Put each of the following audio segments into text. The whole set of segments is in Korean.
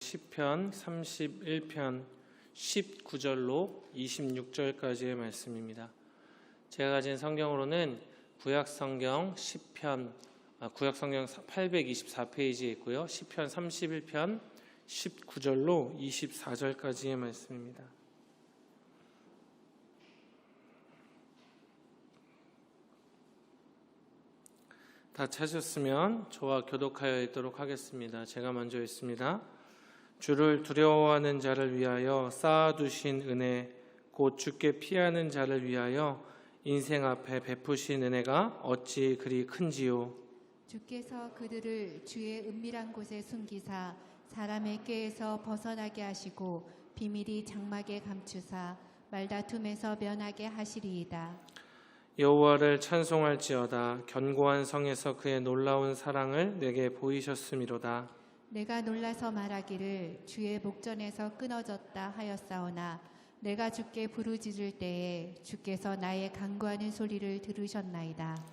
시편 31편 19절로 26절까지의 말씀입니다. 제가 가진 성경으로는 구약성경 824페이지에 있고요. 시편 31편 19절로 24절까지의 말씀입니다. 다 찾으셨으면 저와 교독하여 읽도록 하겠습니다. 제가 먼저 읽습니다. 주를 두려워하는 자를 위하여 쌓아두신 은혜, 곧 주께 피하는 자를 위하여 인생 앞에 베푸신 은혜가 어찌 그리 큰지요. 주께서 그들을 주의 은밀한 곳에 숨기사 사람의 꾀에서 벗어나게 하시고 비밀이 장막에 감추사 말다툼에서 면하게 하시리이다. 여호와를 찬송할지어다. 견고한 성에서 그의 놀라운 사랑을 내게 보이셨음이로다. 내가 놀라서 말하기를 주의 목전에서 끊어졌다 하였사오나 내가 주께 부르짖을 때에 주께서 나의 간구하는 소리를 들으셨나이다.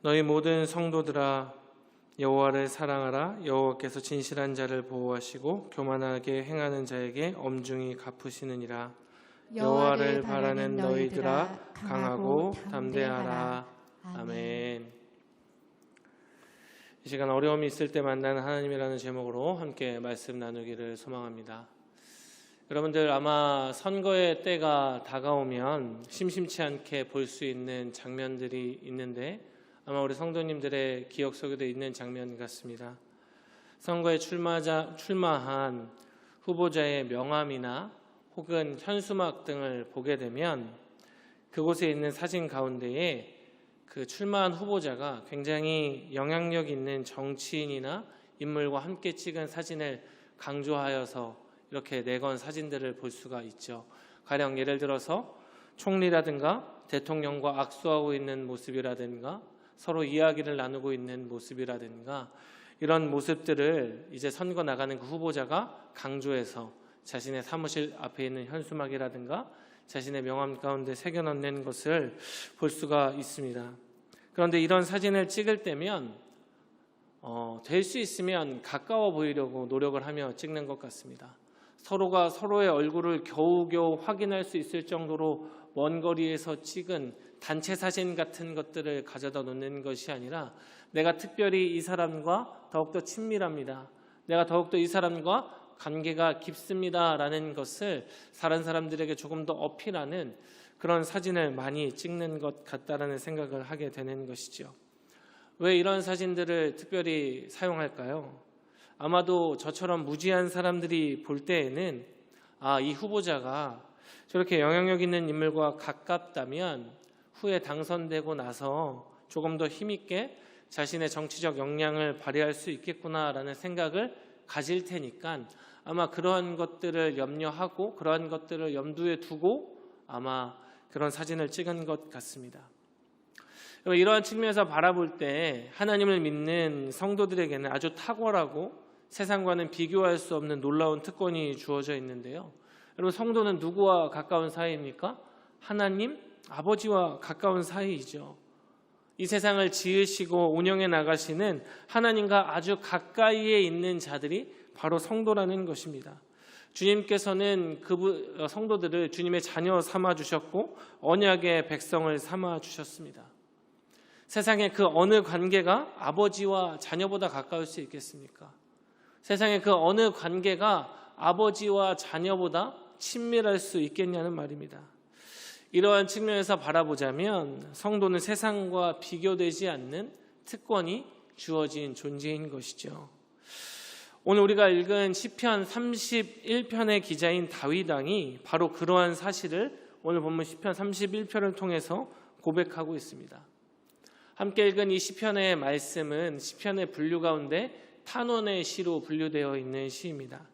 너희 모든 성도들아, 여호와를 사랑하라. 여호와께서 진실한 자를 보호하시고 교만하게 행하는 자에게 엄중히 갚으시느니라. 여호와를 바라는 너희들아, 강하고 담대하라. 아멘. 이 시간 어려움이 있을 때 만나는 하나님이라는 제목으로 함께 말씀 나누기를 소망합니다. 여러분들 아마 선거의 때가 다가오면 심심치 않게 볼 수 있는 장면들이 있는데 아마 우리 성도님들의 기억 속에도 있는 장면 같습니다. 선거에 출마한 후보자의 명함이나 혹은 현수막 등을 보게 되면 그곳에 있는 사진 가운데에 그 출마한 후보자가 굉장히 영향력 있는 정치인이나 인물과 함께 찍은 사진을 강조하여서 이렇게 내건 사진들을 볼 수가 있죠. 가령 예를 들어서 총리라든가 대통령과 악수하고 있는 모습이라든가 서로 이야기를 나누고 있는 모습이라든가 이런 모습들을 이제 선거 나가는 그 후보자가 강조해서 자신의 사무실 앞에 있는 현수막이라든가 자신의 명함 가운데 새겨넣는 것을 볼 수가 있습니다. 그런데 이런 사진을 찍을 때면 될 수 있으면 가까워 보이려고 노력을 하며 찍는 것 같습니다. 서로가 서로의 얼굴을 겨우겨우 확인할 수 있을 정도로 먼 거리에서 찍은 단체 사진 같은 것들을 가져다 놓는 것이 아니라 내가 특별히 이 사람과 더욱더 친밀합니다. 내가 더욱더 이 사람과 관계가 깊습니다라는 것을 다른 사람들에게 조금 더 어필하는 그런 사진을 많이 찍는 것 같다라는 생각을 하게 되는 것이죠. 왜 이런 사진들을 특별히 사용할까요? 아마도 저처럼 무지한 사람들이 볼 때에는 이 후보자가 저렇게 영향력 있는 인물과 가깝다면 후에 당선되고 나서 조금 더 힘있게 자신의 정치적 역량을 발휘할 수 있겠구나라는 생각을 가질 테니까 아마 그러한 것들을 염려하고 그러한 것들을 염두에 두고 아마 그런 사진을 찍은 것 같습니다. 이러한 측면에서 바라볼 때 하나님을 믿는 성도들에게는 아주 탁월하고 세상과는 비교할 수 없는 놀라운 특권이 주어져 있는데요. 여러분, 성도는 누구와 가까운 사이입니까? 하나님, 아버지와 가까운 사이이죠. 이 세상을 지으시고 운영해 나가시는 하나님과 아주 가까이에 있는 자들이 바로 성도라는 것입니다. 주님께서는 성도들을 주님의 자녀 삼아 주셨고 언약의 백성을 삼아 주셨습니다. 세상의 그 어느 관계가 아버지와 자녀보다 가까울 수 있겠습니까? 세상의 그 어느 관계가 아버지와 자녀보다 친밀할 수 있겠냐는 말입니다. 이러한 측면에서 바라보자면 성도는 세상과 비교되지 않는 특권이 주어진 존재인 것이죠. 오늘 우리가 읽은 시편 31편의 기자인 다윗 왕이 바로 그러한 사실을 오늘 본문 시편 31편을 통해서 고백하고 있습니다. 함께 읽은 이 시편의 말씀은 시편의 분류 가운데 탄원의 시로 분류되어 있는 시입니다.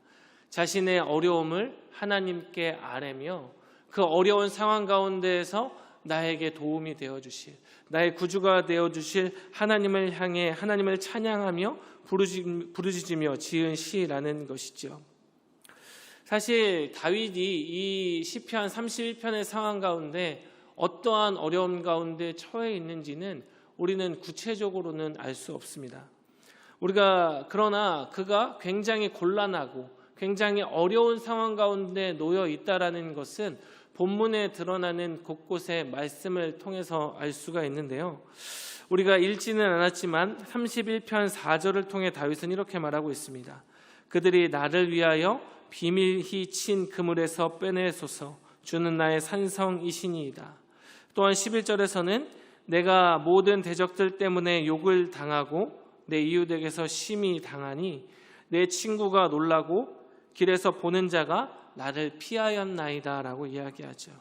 자신의 어려움을 하나님께 아뢰며 그 어려운 상황 가운데에서 나에게 도움이 되어주실, 나의 구주가 되어주실 하나님을 향해 하나님을 찬양하며 부르짖으며 지은 시라는 것이죠. 사실 다윗이 이 시편 31편의 상황 가운데 어떠한 어려움 가운데 처해 있는지는 우리는 구체적으로는 알 수 없습니다. 그러나 그가 굉장히 곤란하고 굉장히 어려운 상황 가운데 놓여 있다라는 것은 본문에 드러나는 곳곳의 말씀을 통해서 알 수가 있는데요. 우리가 읽지는 않았지만 31편 4절을 통해 다윗은 이렇게 말하고 있습니다. 그들이 나를 위하여 비밀히 친 그물에서 빼내소서. 주는 나의 산성이시니이다. 또한 11절에서는 내가 모든 대적들 때문에 욕을 당하고 내 이웃에게서 심히 당하니 내 친구가 놀라고 길에서 보는 자가 나를 피하였나이다 라고 이야기하죠.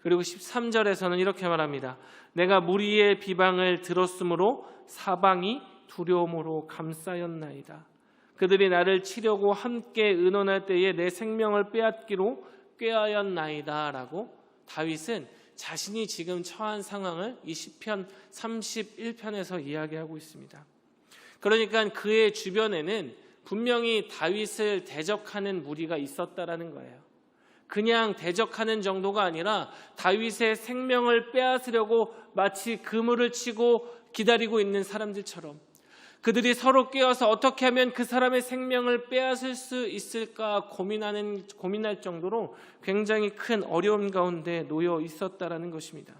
그리고 13절에서는 이렇게 말합니다. 내가 무리의 비방을 들었으므로 사방이 두려움으로 감싸였나이다. 그들이 나를 치려고 함께 의논할 때에 내 생명을 빼앗기로 꾀하였나이다 라고 다윗은 자신이 지금 처한 상황을 이 시편 31편에서 이야기하고 있습니다. 그러니까 그의 주변에는 분명히 다윗을 대적하는 무리가 있었다라는 거예요. 그냥 대적하는 정도가 아니라 다윗의 생명을 빼앗으려고 마치 그물을 치고 기다리고 있는 사람들처럼 그들이 서로 깨어서 어떻게 하면 그 사람의 생명을 빼앗을 수 있을까 고민할 정도로 굉장히 큰 어려움 가운데 놓여 있었다라는 것입니다.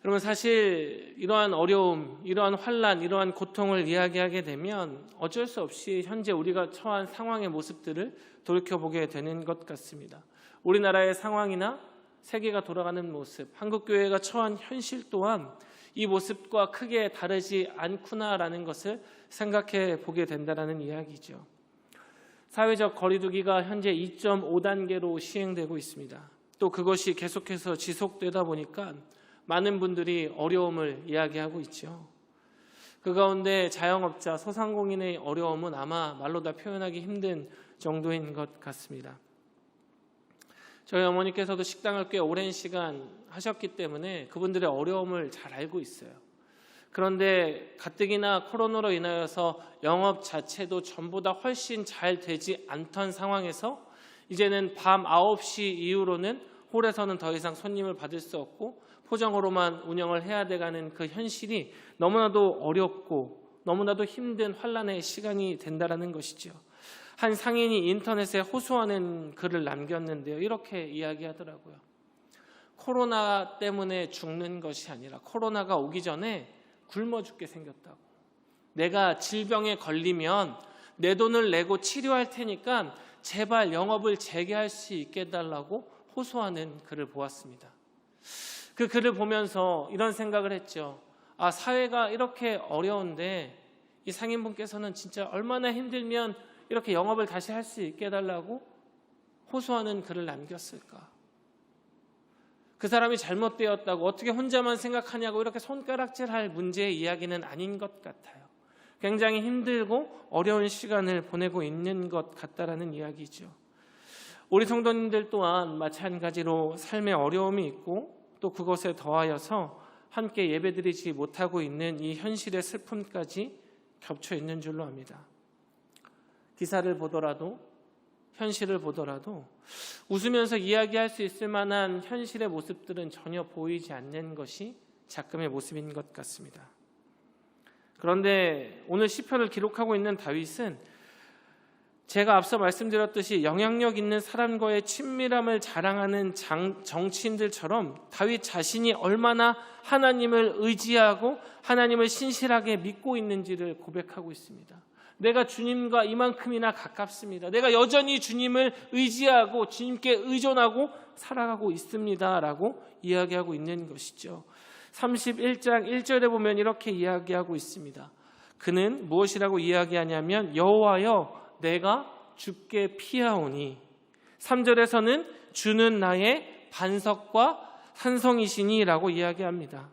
여러분, 사실 이러한 어려움, 이러한 환난, 이러한 고통을 이야기하게 되면 어쩔 수 없이 현재 우리가 처한 상황의 모습들을 돌이켜보게 되는 것 같습니다. 우리나라의 상황이나 세계가 돌아가는 모습, 한국교회가 처한 현실 또한 이 모습과 크게 다르지 않구나라는 것을 생각해 보게 된다는 이야기죠. 사회적 거리두기가 현재 2.5단계로 시행되고 있습니다. 또 그것이 계속해서 지속되다 보니까 많은 분들이 어려움을 이야기하고 있죠. 그 가운데 자영업자, 소상공인의 어려움은 아마 말로 다 표현하기 힘든 정도인 것 같습니다. 저희 어머니께서도 식당을 꽤 오랜 시간 하셨기 때문에 그분들의 어려움을 잘 알고 있어요. 그런데 가뜩이나 코로나로 인하여서 영업 자체도 전보다 훨씬 잘 되지 않던 상황에서 이제는 밤 9시 이후로는 홀에서는 더 이상 손님을 받을 수 없고 포장으로만 운영을 해야 돼가는 그 현실이 너무나도 어렵고 너무나도 힘든 환난의 시간이 된다라는 것이죠. 한 상인이 인터넷에 호소하는 글을 남겼는데요. 이렇게 이야기하더라고요. 코로나 때문에 죽는 것이 아니라 코로나가 오기 전에 굶어 죽게 생겼다고. 내가 질병에 걸리면 내 돈을 내고 치료할 테니까 제발 영업을 재개할 수 있게 해달라고 호소하는 글을 보았습니다. 그 글을 보면서 이런 생각을 했죠. 아, 사회가 이렇게 어려운데 이 상인분께서는 진짜 얼마나 힘들면 이렇게 영업을 다시 할 수 있게 해달라고 호소하는 글을 남겼을까? 그 사람이 잘못되었다고 어떻게 혼자만 생각하냐고 이렇게 손가락질할 문제의 이야기는 아닌 것 같아요. 굉장히 힘들고 어려운 시간을 보내고 있는 것 같다라는 이야기죠. 우리 성도님들 또한 마찬가지로 삶의 어려움이 있고 또 그것에 더하여서 함께 예배드리지 못하고 있는 이 현실의 슬픔까지 겹쳐 있는 줄로 압니다. 기사를 보더라도 현실을 보더라도 웃으면서 이야기할 수 있을 만한 현실의 모습들은 전혀 보이지 않는 것이 작금의 모습인 것 같습니다. 그런데 오늘 시편을 기록하고 있는 다윗은 제가 앞서 말씀드렸듯이 영향력 있는 사람과의 친밀함을 자랑하는 정치인들처럼 다윗 자신이 얼마나 하나님을 의지하고 하나님을 신실하게 믿고 있는지를 고백하고 있습니다. 내가 주님과 이만큼이나 가깝습니다. 내가 여전히 주님을 의지하고 주님께 의존하고 살아가고 있습니다 라고 이야기하고 있는 것이죠. 31장 1절에 보면 이렇게 이야기하고 있습니다. 그는 무엇이라고 이야기하냐면 여호와여 내가 주께 피하오니 3절에서는 주는 나의 반석과 산성이시니 라고 이야기합니다.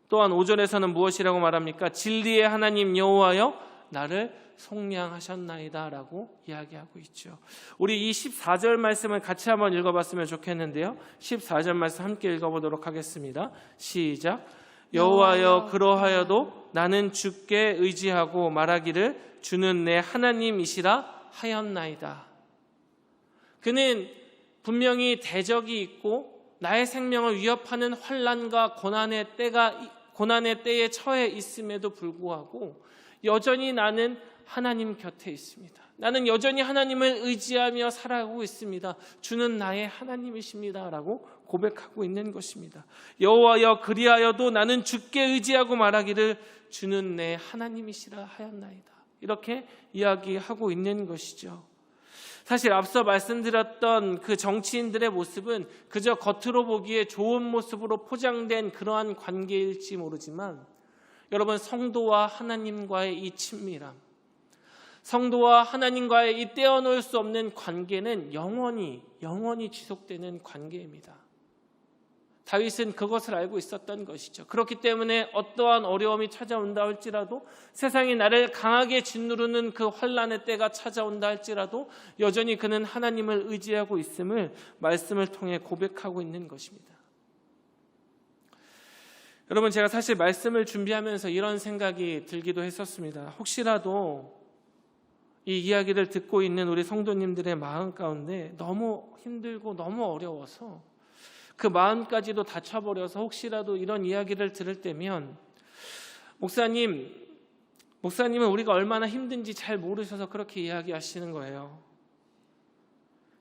또한 5절에서는 무엇이라고 말합니까? 진리의 하나님 여호와여 나를 속량하셨나이다 라고 이야기하고 있죠. 우리 이 14절 말씀을 같이 한번 읽어봤으면 좋겠는데요. 14절 말씀 함께 읽어보도록 하겠습니다. 시작. 여호와여 그러하여도 나는 주께 의지하고 말하기를 주는 내 하나님이시라 하였나이다. 그는 분명히 대적이 있고 나의 생명을 위협하는 환난과 고난의 때에 처해 있음에도 불구하고 여전히 나는 하나님 곁에 있습니다. 나는 여전히 하나님을 의지하며 살아가고 있습니다. 주는 나의 하나님이십니다 라고 고백하고 있는 것입니다. 여호와여 그리하여도 나는 주께 의지하고 말하기를 주는 내 하나님이시라 하였나이다. 이렇게 이야기하고 있는 것이죠. 사실 앞서 말씀드렸던 그 정치인들의 모습은 그저 겉으로 보기에 좋은 모습으로 포장된 그러한 관계일지 모르지만 여러분, 성도와 하나님과의 이 친밀함, 성도와 하나님과의 이 떼어놓을 수 없는 관계는 영원히 지속되는 관계입니다. 다윗은 그것을 알고 있었던 것이죠. 그렇기 때문에 어떠한 어려움이 찾아온다 할지라도, 세상이 나를 강하게 짓누르는 그 환난의 때가 찾아온다 할지라도 여전히 그는 하나님을 의지하고 있음을 말씀을 통해 고백하고 있는 것입니다. 여러분, 제가 사실 말씀을 준비하면서 이런 생각이 들기도 했었습니다. 혹시라도 이 이야기를 듣고 있는 우리 성도님들의 마음 가운데 너무 힘들고 너무 어려워서 그 마음까지도 닫혀버려서 혹시라도 이런 이야기를 들을 때면 목사님은 우리가 얼마나 힘든지 잘 모르셔서 그렇게 이야기하시는 거예요.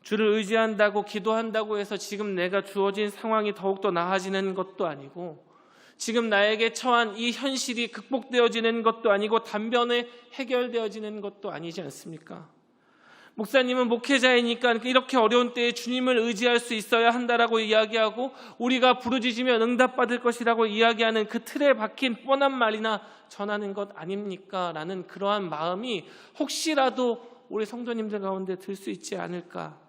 주를 의지한다고 기도한다고 해서 지금 내가 주어진 상황이 더욱더 나아지는 것도 아니고, 지금 나에게 처한 이 현실이 극복되어지는 것도 아니고 단번에 해결되어지는 것도 아니지 않습니까? 목사님은 목회자이니까 이렇게 어려운 때에 주님을 의지할 수 있어야 한다라고 이야기하고, 우리가 부르짖으면 응답받을 것이라고 이야기하는 그 틀에 박힌 뻔한 말이나 전하는 것 아닙니까? 라는 그러한 마음이 혹시라도 우리 성도님들 가운데 들 수 있지 않을까.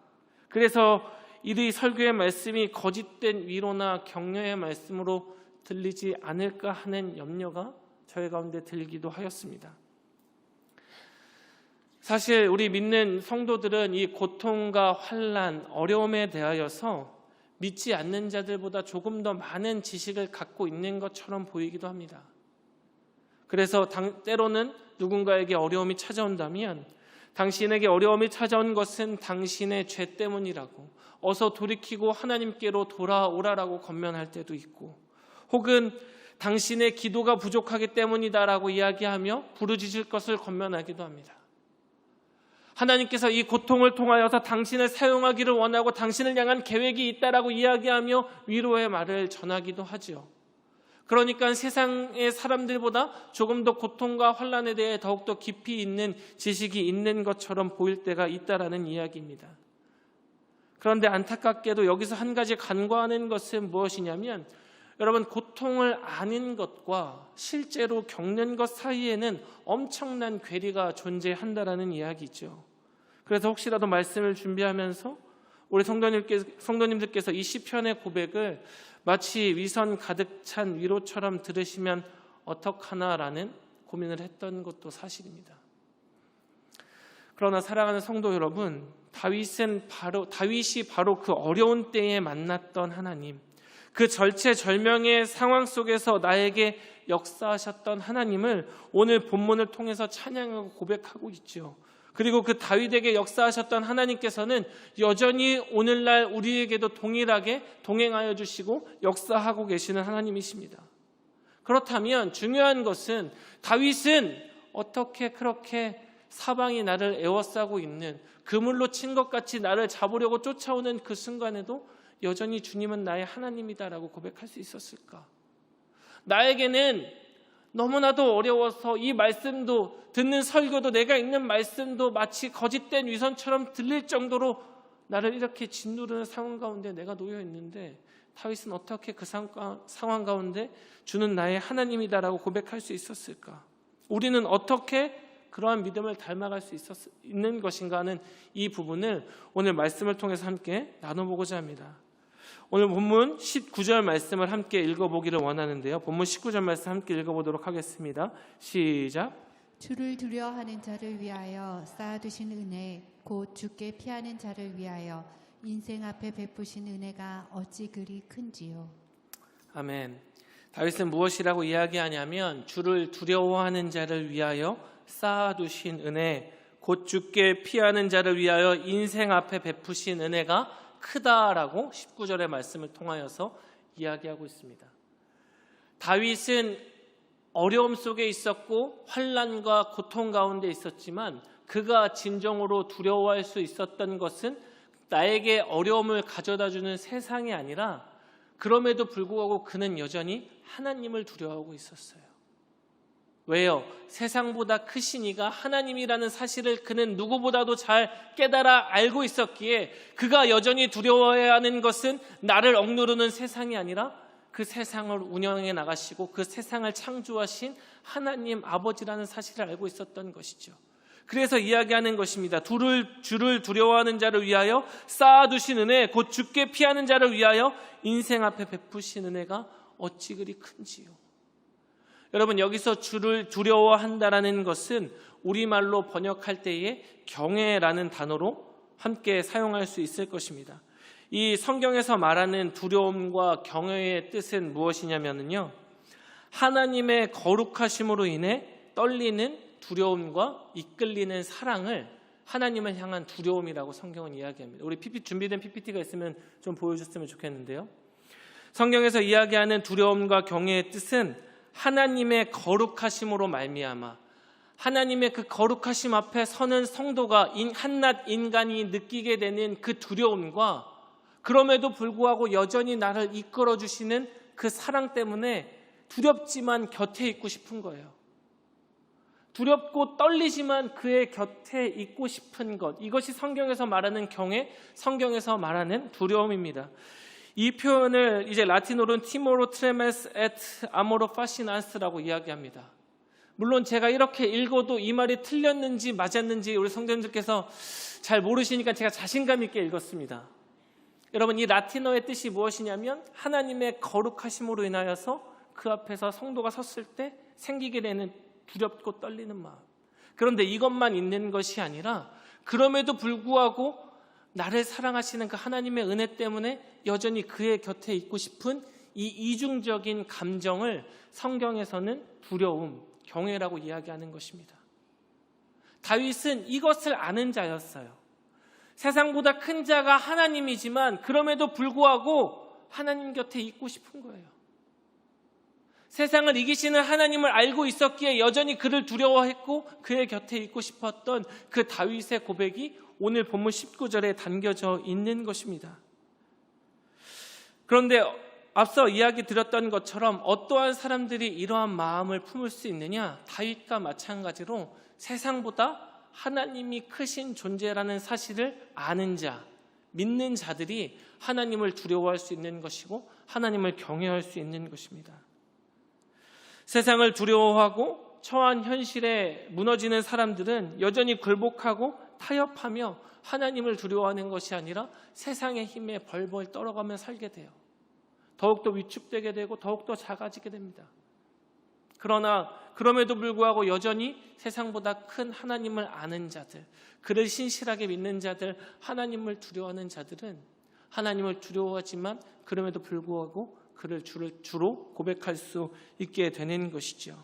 그래서 이 설교의 말씀이 거짓된 위로나 격려의 말씀으로 들리지 않을까 하는 염려가 저희 가운데 들기도 하였습니다. 사실 우리 믿는 성도들은 이 고통과 환난, 어려움에 대하여서 믿지 않는 자들보다 조금 더 많은 지식을 갖고 있는 것처럼 보이기도 합니다. 그래서 때로는 누군가에게 어려움이 찾아온다면 당신에게 어려움이 찾아온 것은 당신의 죄 때문이라고, 어서 돌이키고 하나님께로 돌아오라라고 권면할 때도 있고, 혹은 당신의 기도가 부족하기 때문이다라고 이야기하며 부르짖을 것을 권면하기도 합니다. 하나님께서 이 고통을 통하여서 당신을 사용하기를 원하고 당신을 향한 계획이 있다라고 이야기하며 위로의 말을 전하기도 하죠. 그러니까 세상의 사람들보다 조금 더 고통과 환난에 대해 더욱더 깊이 있는 지식이 있는 것처럼 보일 때가 있다라는 이야기입니다. 그런데 안타깝게도 여기서 한 가지 간과하는 것은 무엇이냐면, 여러분, 고통을 아는 것과 실제로 겪는 것 사이에는 엄청난 괴리가 존재한다라는 이야기죠. 그래서 혹시라도 말씀을 준비하면서 우리 성도님들께서 이 시편의 고백을 마치 위선 가득 찬 위로처럼 들으시면 어떡하나라는 고민을 했던 것도 사실입니다. 그러나 사랑하는 성도 여러분, 다윗이 바로 그 어려운 때에 만났던 하나님, 그 절체절명의 상황 속에서 나에게 역사하셨던 하나님을 오늘 본문을 통해서 찬양하고 고백하고 있죠. 그리고 그 다윗에게 역사하셨던 하나님께서는 여전히 오늘날 우리에게도 동일하게 동행하여 주시고 역사하고 계시는 하나님이십니다. 그렇다면 중요한 것은, 다윗은 어떻게 그렇게 사방이 나를 에워싸고 있는, 그물로 친 것 같이 나를 잡으려고 쫓아오는 그 순간에도 여전히 주님은 나의 하나님이다라고 고백할 수 있었을까? 나에게는 너무나도 어려워서 이 말씀도, 듣는 설교도, 내가 읽는 말씀도 마치 거짓된 위선처럼 들릴 정도로 나를 이렇게 짓누르는 상황 가운데 내가 놓여 있는데, 다윗은 어떻게 그 상황 가운데 주는 나의 하나님이다라고 고백할 수 있었을까? 우리는 어떻게 그러한 믿음을 닮아갈 수 있는 것인가 하는 이 부분을 오늘 말씀을 통해서 함께 나눠보고자 합니다. 오늘 본문 19절 말씀을 함께 읽어보기를 원하는데요. 본문 19절 말씀 함께 읽어보도록 하겠습니다. 시작. 주를 두려워하는 자를 위하여 쌓아두신 은혜, 곧 주께 피하는 자를 위하여 인생 앞에 베푸신 은혜가 어찌 그리 큰지요. 아멘. 다윗은 무엇이라고 이야기하냐면, 주를 두려워하는 자를 위하여 쌓아두신 은혜, 곧 주께 피하는 자를 위하여 인생 앞에 베푸신 은혜가 크다라고 19절의 말씀을 통하여서 이야기하고 있습니다. 다윗은 어려움 속에 있었고 환난과 고통 가운데 있었지만 그가 진정으로 두려워할 수 있었던 것은 나에게 어려움을 가져다주는 세상이 아니라 그럼에도 불구하고 그는 여전히 하나님을 두려워하고 있었어요. 왜요? 세상보다 크신 이가 하나님이라는 사실을 그는 누구보다도 잘 깨달아 알고 있었기에 그가 여전히 두려워해야 하는 것은 나를 억누르는 세상이 아니라 그 세상을 운영해 나가시고 그 세상을 창조하신 하나님 아버지라는 사실을 알고 있었던 것이죠. 그래서 이야기하는 것입니다. 주를 두려워하는 자를 위하여 쌓아두신 은혜, 곧 주께 피하는 자를 위하여 인생 앞에 베푸신 은혜가 어찌 그리 큰지요. 여러분, 여기서 주를 두려워한다라는 것은 우리말로 번역할 때에 경외라는 단어로 함께 사용할 수 있을 것입니다. 이 성경에서 말하는 두려움과 경외의 뜻은 무엇이냐면요, 하나님의 거룩하심으로 인해 떨리는 두려움과 이끌리는 사랑을 하나님을 향한 두려움이라고 성경은 이야기합니다. 우리 준비된 PPT가 있으면 좀 보여줬으면 좋겠는데요. 성경에서 이야기하는 두려움과 경외의 뜻은 하나님의 거룩하심으로 말미암아 하나님의 그 거룩하심 앞에 서는 성도가 한낱 인간이 느끼게 되는 그 두려움과 그럼에도 불구하고 여전히 나를 이끌어 주시는 그 사랑 때문에 두렵지만 곁에 있고 싶은 거예요. 두렵고 떨리지만 그의 곁에 있고 싶은 것, 이것이 성경에서 말하는 경외, 성경에서 말하는 두려움입니다. 이 표현을 이제 라틴어로는 티모로 트레메스 에트 아모로 파시나스라고 이야기합니다. 물론 제가 이렇게 읽어도 이 말이 틀렸는지 맞았는지 우리 성도님들께서 잘 모르시니까 제가 자신감 있게 읽었습니다. 여러분, 이 라틴어의 뜻이 무엇이냐면 하나님의 거룩하심으로 인하여서 그 앞에서 성도가 섰을 때 생기게 되는 두렵고 떨리는 마음. 그런데 이것만 있는 것이 아니라 그럼에도 불구하고 나를 사랑하시는 그 하나님의 은혜 때문에 여전히 그의 곁에 있고 싶은 이 이중적인 감정을 성경에서는 두려움, 경외라고 이야기하는 것입니다. 다윗은 이것을 아는 자였어요. 세상보다 큰 자가 하나님이지만 그럼에도 불구하고 하나님 곁에 있고 싶은 거예요. 세상을 이기시는 하나님을 알고 있었기에 여전히 그를 두려워했고 그의 곁에 있고 싶었던 그 다윗의 고백이 오늘 본문 19절에 담겨져 있는 것입니다. 그런데 앞서 이야기 드렸던 것처럼 어떠한 사람들이 이러한 마음을 품을 수 있느냐? 다윗과 마찬가지로 세상보다 하나님이 크신 존재라는 사실을 아는 자, 믿는 자들이 하나님을 두려워할 수 있는 것이고 하나님을 경외할 수 있는 것입니다. 세상을 두려워하고 처한 현실에 무너지는 사람들은 여전히 굴복하고 타협하며 하나님을 두려워하는 것이 아니라 세상의 힘에 벌벌 떨어가며 살게 돼요. 더욱더 위축되게 되고 더욱더 작아지게 됩니다. 그러나 그럼에도 불구하고 여전히 세상보다 큰 하나님을 아는 자들, 그를 신실하게 믿는 자들, 하나님을 두려워하는 자들은 하나님을 두려워하지만 그럼에도 불구하고 그를 주로 고백할 수 있게 되는 것이죠.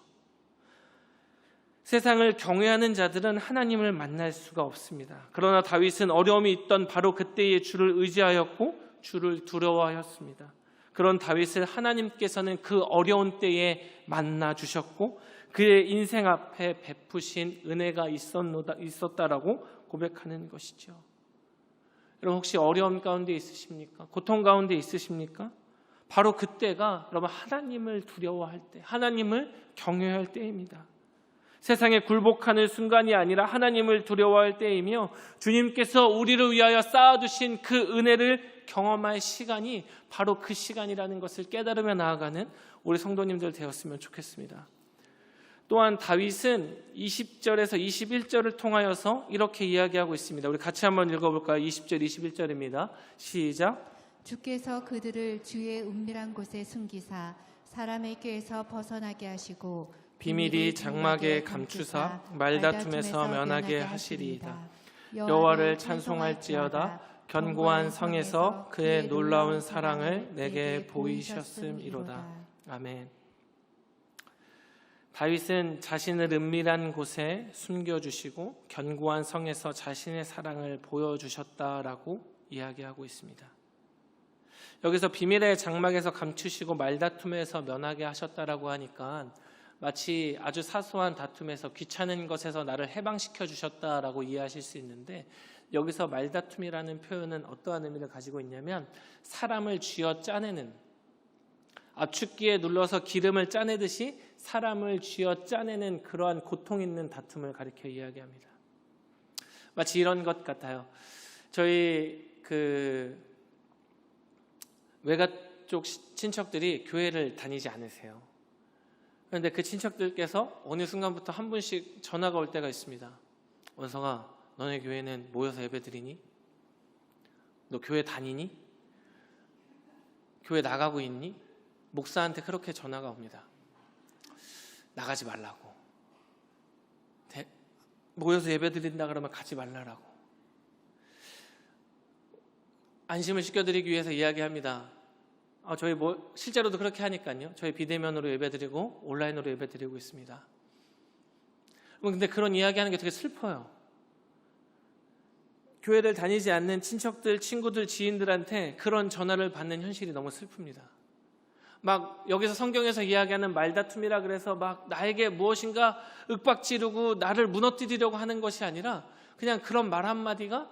세상을 경외하는 자들은 하나님을 만날 수가 없습니다. 그러나 다윗은 어려움이 있던 바로 그때에 주를 의지하였고 주를 두려워하였습니다. 그런 다윗을 하나님께서는 그 어려운 때에 만나 주셨고 그의 인생 앞에 베푸신 은혜가 있었다라고 고백하는 것이죠. 여러분, 혹시 어려움 가운데 있으십니까? 고통 가운데 있으십니까? 바로 그때가 여러분 하나님을 두려워할 때, 하나님을 경외할 때입니다. 세상에 굴복하는 순간이 아니라 하나님을 두려워할 때이며 주님께서 우리를 위하여 쌓아두신 그 은혜를 경험할 시간이 바로 그 시간이라는 것을 깨달으며 나아가는 우리 성도님들 되었으면 좋겠습니다. 또한 다윗은 20절에서 21절을 통하여서 이렇게 이야기하고 있습니다. 우리 같이 한번 읽어볼까요? 20절, 21절입니다. 시작. 주께서 그들을 주의 은밀한 곳에 숨기사 사람의 꾀에서 벗어나게 하시고 비밀이 장막에 감추사 말다툼에서 면하게 하시리이다. 여호와를 찬송할지어다. 견고한 성에서 그의 놀라운 사랑을 내게 보이셨음이로다. 아멘. 다윗은 자신을 은밀한 곳에 숨겨주시고 견고한 성에서 자신의 사랑을 보여주셨다라고 이야기하고 있습니다. 여기서 비밀의 장막에서 감추시고 말다툼에서 면하게 하셨다라고 하니까 마치 아주 사소한 다툼에서 귀찮은 것에서 나를 해방시켜 주셨다라고 이해하실 수 있는데, 여기서 말다툼이라는 표현은 어떠한 의미를 가지고 있냐면 사람을 쥐어 짜내는, 압축기에 눌러서 기름을 짜내듯이 사람을 쥐어 짜내는 그러한 고통 있는 다툼을 가리켜 이야기합니다. 마치 이런 것 같아요. 저희 외가 쪽 친척들이 교회를 다니지 않으세요. 그런데 그 친척들께서 어느 순간부터 한 분씩 전화가 올 때가 있습니다. 원성아, 너네 교회는 모여서 예배드리니? 너 교회 다니니? 교회 나가고 있니? 목사한테 그렇게 전화가 옵니다. 나가지 말라고. 모여서 예배드린다 그러면 가지 말라라고. 안심을 시켜드리기 위해서 이야기합니다. 저희 실제로도 그렇게 하니까요. 저희 비대면으로 예배드리고 온라인으로 예배드리고 있습니다. 근데 그런 이야기하는 게 되게 슬퍼요. 교회를 다니지 않는 친척들, 친구들, 지인들한테 그런 전화를 받는 현실이 너무 슬픕니다. 막 여기서 성경에서 이야기하는 말다툼이라 그래서 막 나에게 무엇인가 윽박지르고 나를 무너뜨리려고 하는 것이 아니라 그냥 그런 말 한마디가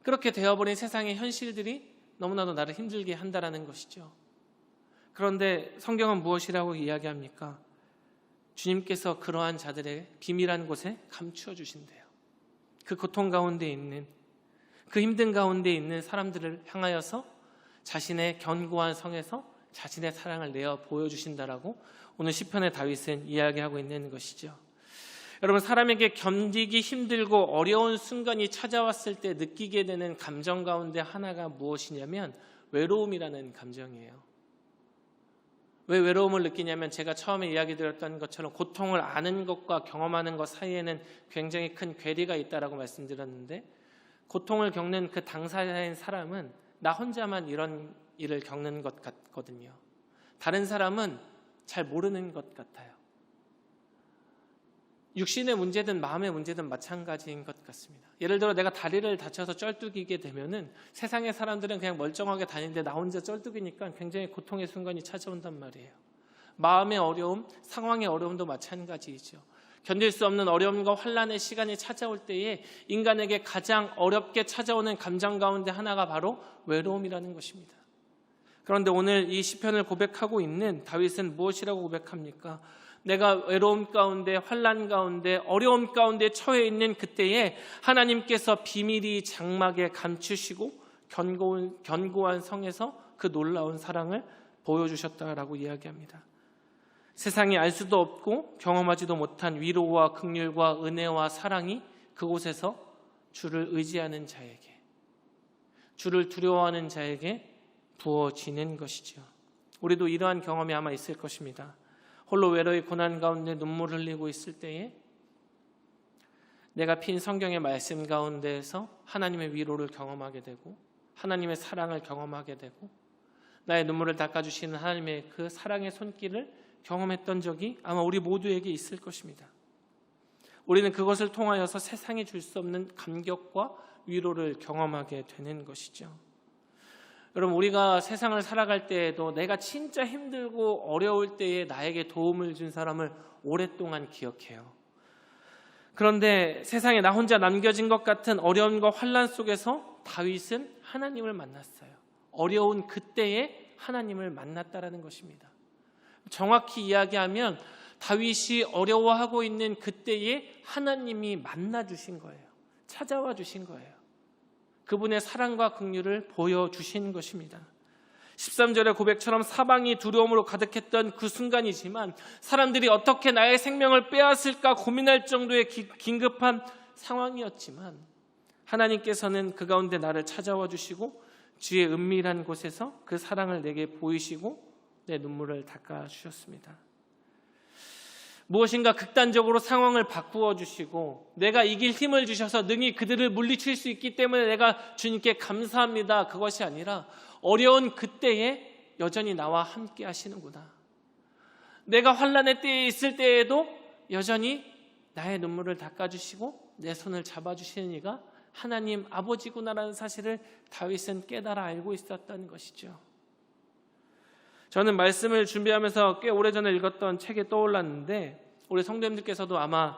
그렇게 되어버린 세상의 현실들이 너무나도 나를 힘들게 한다라는 것이죠. 그런데 성경은 무엇이라고 이야기합니까? 주님께서 그러한 자들의 비밀한 곳에 감추어 주신대요. 그 고통 가운데 있는, 그 힘든 가운데 있는 사람들을 향하여서 자신의 견고한 성에서 자신의 사랑을 내어 보여주신다라고 오늘 시편의 다윗은 이야기하고 있는 것이죠. 여러분, 사람에게 견디기 힘들고 어려운 순간이 찾아왔을 때 느끼게 되는 감정 가운데 하나가 무엇이냐면 외로움이라는 감정이에요. 왜 외로움을 느끼냐면 제가 처음에 이야기 드렸던 것처럼 고통을 아는 것과 경험하는 것 사이에는 굉장히 큰 괴리가 있다라고 말씀드렸는데, 고통을 겪는 그 당사자인 사람은 나 혼자만 이런 일을 겪는 것 같거든요. 다른 사람은 잘 모르는 것 같아요. 육신의 문제든 마음의 문제든 마찬가지인 것 같습니다. 예를 들어 내가 다리를 다쳐서 쩔뚝이게 되면은 세상의 사람들은 그냥 멀쩡하게 다니는데 나 혼자 쩔뚝이니까 굉장히 고통의 순간이 찾아온단 말이에요. 마음의 어려움, 상황의 어려움도 마찬가지이죠. 견딜 수 없는 어려움과 환난의 시간이 찾아올 때에 인간에게 가장 어렵게 찾아오는 감정 가운데 하나가 바로 외로움이라는 것입니다. 그런데 오늘 이 시편을 고백하고 있는 다윗은 무엇이라고 고백합니까? 내가 외로움 가운데, 환난 가운데, 어려움 가운데 처해 있는 그때에 하나님께서 비밀이 장막에 감추시고 견고한 성에서 그 놀라운 사랑을 보여주셨다라고 이야기합니다. 세상이 알 수도 없고 경험하지도 못한 위로와 긍휼과 은혜와 사랑이 그곳에서 주를 의지하는 자에게, 주를 두려워하는 자에게 부어지는 것이죠. 우리도 이러한 경험이 아마 있을 것입니다. 홀로 외로이 고난 가운데 눈물을 흘리고 있을 때에 내가 핀 성경의 말씀 가운데에서 하나님의 위로를 경험하게 되고 하나님의 사랑을 경험하게 되고 나의 눈물을 닦아주시는 하나님의 그 사랑의 손길을 경험했던 적이 아마 우리 모두에게 있을 것입니다. 우리는 그것을 통하여서 세상이 줄 수 없는 감격과 위로를 경험하게 되는 것이죠. 여러분, 우리가 세상을 살아갈 때에도 내가 진짜 힘들고 어려울 때에 나에게 도움을 준 사람을 오랫동안 기억해요. 그런데 세상에 나 혼자 남겨진 것 같은 어려움과 환난 속에서 다윗은 하나님을 만났어요. 어려운 그때에 하나님을 만났다라는 것입니다. 정확히 이야기하면 다윗이 어려워하고 있는 그때에 하나님이 만나 주신 거예요. 찾아와 주신 거예요. 그분의 사랑과 긍휼을 보여주신 것입니다. 13절의 고백처럼 사방이 두려움으로 가득했던 그 순간이지만 사람들이 어떻게 나의 생명을 빼앗을까 고민할 정도의 긴급한 상황이었지만 하나님께서는 그 가운데 나를 찾아와 주시고 주의 은밀한 곳에서 그 사랑을 내게 보이시고 내 눈물을 닦아주셨습니다. 무엇인가 극단적으로 상황을 바꾸어 주시고 내가 이길 힘을 주셔서 능히 그들을 물리칠 수 있기 때문에 내가 주님께 감사합니다. 그것이 아니라 어려운 그때에 여전히 나와 함께 하시는구나. 내가 환난의 때에 있을 때에도 여전히 나의 눈물을 닦아주시고 내 손을 잡아주시는 이가 하나님 아버지구나라는 사실을 다윗은 깨달아 알고 있었던 것이죠. 저는 말씀을 준비하면서 꽤 오래전에 읽었던 책이 떠올랐는데 우리 성도님들께서도 아마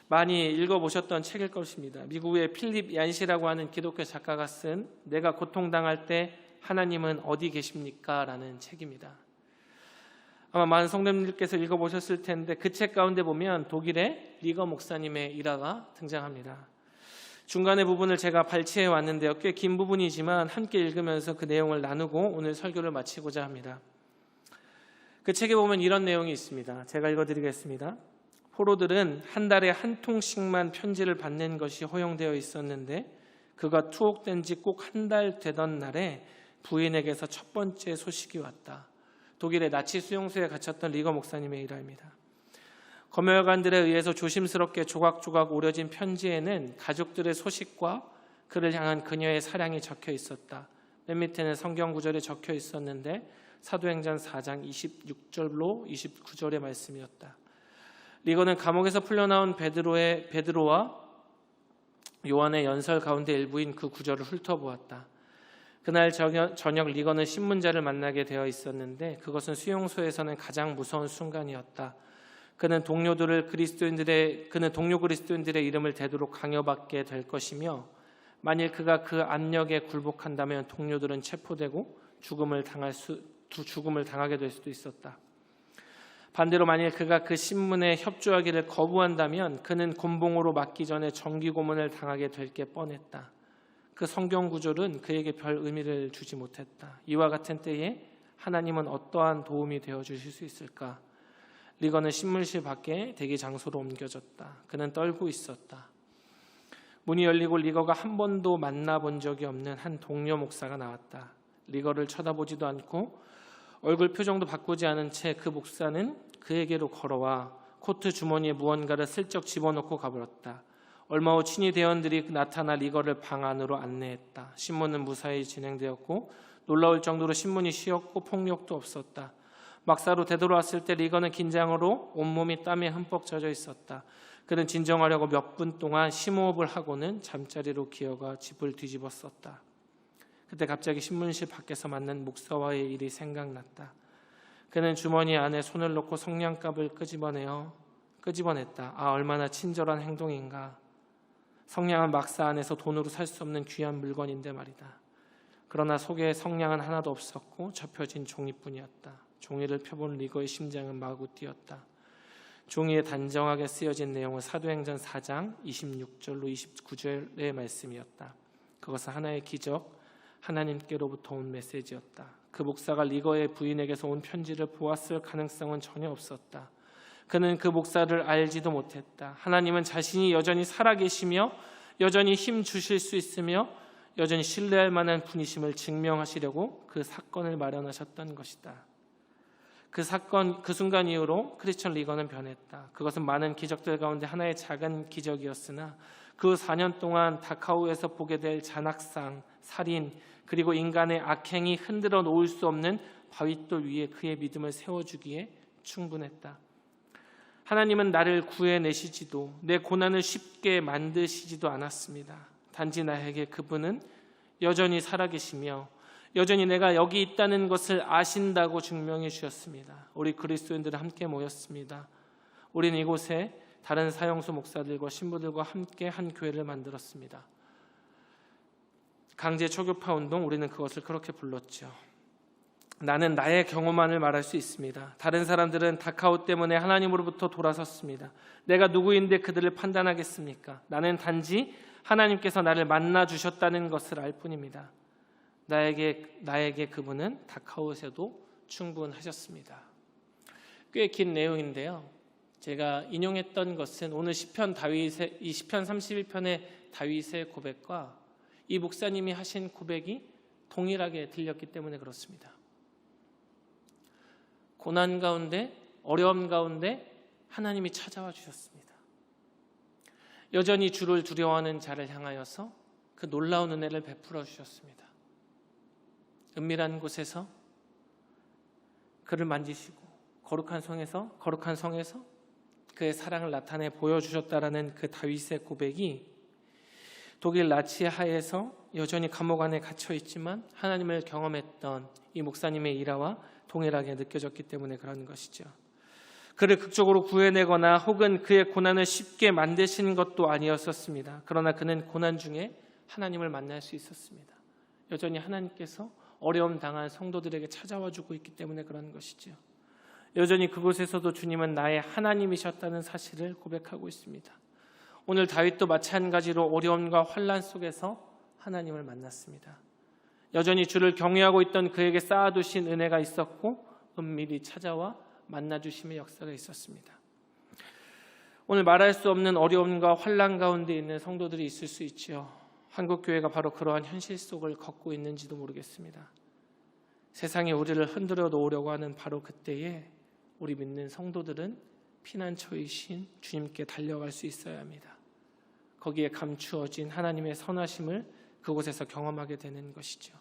많이 읽어보셨던 책일 것입니다. 미국의 필립 얀시라고 하는 기독교 작가가 쓴 내가 고통당할 때 하나님은 어디 계십니까? 라는 책입니다. 아마 많은 성도님들께서 읽어보셨을 텐데 그 책 가운데 보면 독일의 리거 목사님의 일화가 등장합니다. 중간의 부분을 제가 발췌해 왔는데요. 꽤 긴 부분이지만 함께 읽으면서 그 내용을 나누고 오늘 설교를 마치고자 합니다. 그 책에 보면 이런 내용이 있습니다. 제가 읽어드리겠습니다. 포로들은 한 달에 한 통씩만 편지를 받는 것이 허용되어 있었는데 그가 투옥된 지 꼭 한 달 되던 날에 부인에게서 첫 번째 소식이 왔다. 독일의 나치 수용소에 갇혔던 리거 목사님의 일화입니다. 검열관들에 의해서 조심스럽게 조각조각 오려진 편지에는 가족들의 소식과 그를 향한 그녀의 사랑이 적혀 있었다. 맨 밑에는 성경 구절이 적혀 있었는데 사도행전 4장 26절로 29절의 말씀이었다. 리거는 감옥에서 풀려나온 베드로와 요한의 연설 가운데 일부인 그 구절을 훑어보았다. 그날 저녁 리거는 신문자를 만나게 되어 있었는데 그것은 수용소에서는 가장 무서운 순간이었다. 그는 동료 그리스도인들의 이름을 대도록 강요받게 될 것이며 만일 그가 그 압력에 굴복한다면 동료들은 체포되고 죽음을 당하게 될 수도 있었다. 반대로 만일 그가 그 신문에 협조하기를 거부한다면 그는 곤봉으로 맞기 전에 정기 고문을 당하게 될 게 뻔했다. 그 성경 구절은 그에게 별 의미를 주지 못했다. 이와 같은 때에 하나님은 어떠한 도움이 되어 주실 수 있을까? 리거는 신문실 밖에 대기 장소로 옮겨졌다. 그는 떨고 있었다. 문이 열리고 리거가 한 번도 만나본 적이 없는 한 동료 목사가 나왔다. 리거를 쳐다보지도 않고 얼굴 표정도 바꾸지 않은 채 그 목사는 그에게로 걸어와 코트 주머니에 무언가를 슬쩍 집어넣고 가버렸다. 얼마 후 친위 대원들이 나타나 리거를 방 안으로 안내했다. 신문은 무사히 진행되었고 놀라울 정도로 신문이 쉬었고 폭력도 없었다. 막사로 되돌아왔을 때 리거는 긴장으로 온몸이 땀에 흠뻑 젖어 있었다. 그는 진정하려고 몇 분 동안 심호흡을 하고는 잠자리로 기어가 집을 뒤집었었다. 그때 갑자기 신문실 밖에서 만난 목사와의 일이 생각났다. 그는 주머니 안에 손을 넣고 성냥갑을 끄집어냈다. 아, 얼마나 친절한 행동인가. 성냥은 막사 안에서 돈으로 살 수 없는 귀한 물건인데 말이다. 그러나 속에 성냥은 하나도 없었고 접혀진 종이뿐이었다. 종이를 펴본 리거의 심장은 마구 뛰었다. 종이에 단정하게 쓰여진 내용은 사도행전 4장 26절로 29절의 말씀이었다. 그것은 하나의 기적, 하나님께로부터 온 메시지였다. 그 목사가 리거의 부인에게서 온 편지를 보았을 가능성은 전혀 없었다. 그는 그 목사를 알지도 못했다. 하나님은 자신이 여전히 살아계시며 여전히 힘 주실 수 있으며 여전히 신뢰할 만한 분이심을 증명하시려고 그 사건을 마련하셨던 것이다. 그 순간 이후로 크리스천 리거는 변했다. 그것은 많은 기적들 가운데 하나의 작은 기적이었으나 그 4년 동안 다카우에서 보게 될 잔악상, 살인, 그리고 인간의 악행이 흔들어 놓을 수 없는 바윗돌 위에 그의 믿음을 세워주기에 충분했다. 하나님은 나를 구해내시지도 내 고난을 쉽게 만드시지도 않았습니다. 단지 나에게 그분은 여전히 살아계시며 여전히 내가 여기 있다는 것을 아신다고 증명해 주셨습니다. 우리 그리스도인들은 함께 모였습니다. 우리는 이곳에 다른 사형수 목사들과 신부들과 함께 한 교회를 만들었습니다. 강제 초교파 운동, 우리는 그것을 그렇게 불렀죠. 나는 나의 경험만을 말할 수 있습니다. 다른 사람들은 다카오 때문에 하나님으로부터 돌아섰습니다. 내가 누구인데 그들을 판단하겠습니까? 나는 단지 하나님께서 나를 만나 주셨다는 것을 알 뿐입니다. 나에게 그분은 다카오에서도 충분하셨습니다. 꽤 긴 내용인데요. 제가 인용했던 것은 오늘 시편 31편의 다윗의 고백과 이 목사님이 하신 고백이 동일하게 들렸기 때문에 그렇습니다. 고난 가운데, 어려움 가운데 하나님이 찾아와 주셨습니다. 여전히 주를 두려워하는 자를 향하여서 그 놀라운 은혜를 베풀어 주셨습니다. 은밀한 곳에서 그를 만지시고 거룩한 성에서 그의 사랑을 나타내 보여주셨다라는 그 다윗의 고백이 독일 나치 하에서 여전히 감옥 안에 갇혀 있지만 하나님을 경험했던 이 목사님의 일화와 동일하게 느껴졌기 때문에 그런 것이죠. 그를 극적으로 구해내거나 혹은 그의 고난을 쉽게 만드신 것도 아니었었습니다. 그러나 그는 고난 중에 하나님을 만날 수 있었습니다. 여전히 하나님께서 어려움 당한 성도들에게 찾아와 주고 있기 때문에 그런 것이죠. 여전히 그곳에서도 주님은 나의 하나님이셨다는 사실을 고백하고 있습니다. 오늘 다윗도 마찬가지로 어려움과 환난 속에서 하나님을 만났습니다. 여전히 주를 경외하고 있던 그에게 쌓아두신 은혜가 있었고 은밀히 찾아와 만나주심의 역사가 있었습니다. 오늘 말할 수 없는 어려움과 환난 가운데 있는 성도들이 있을 수 있지요. 한국교회가 바로 그러한 현실 속을 걷고 있는지도 모르겠습니다. 세상이 우리를 흔들어 놓으려고 하는 바로 그때에 우리 믿는 성도들은 피난처이신 주님께 달려갈 수 있어야 합니다. 거기에 감추어진 하나님의 선하심을 그곳에서 경험하게 되는 것이죠.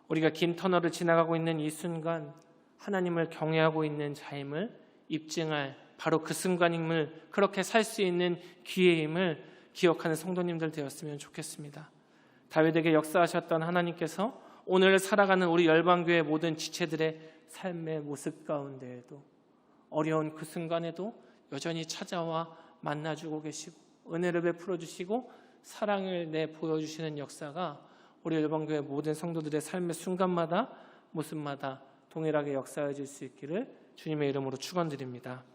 우리가 긴 터널을 지나가고 있는 이 순간 하나님을 경외하고 있는 자임을 입증할 바로 그 순간임을, 그렇게 살 수 있는 기회임을 기억하는 성도님들 되었으면 좋겠습니다. 다윗에게 역사하셨던 하나님께서 오늘 살아가는 우리 열방교회 모든 지체들의 삶의 모습 가운데에도 어려운 그 순간에도 여전히 찾아와 만나주고 계시고 은혜를 베풀어 주시고 사랑을 보여주시는 역사가 우리 열방교회 모든 성도들의 삶의 순간마다 모습마다 동일하게 역사해질 수 있기를 주님의 이름으로 축원드립니다.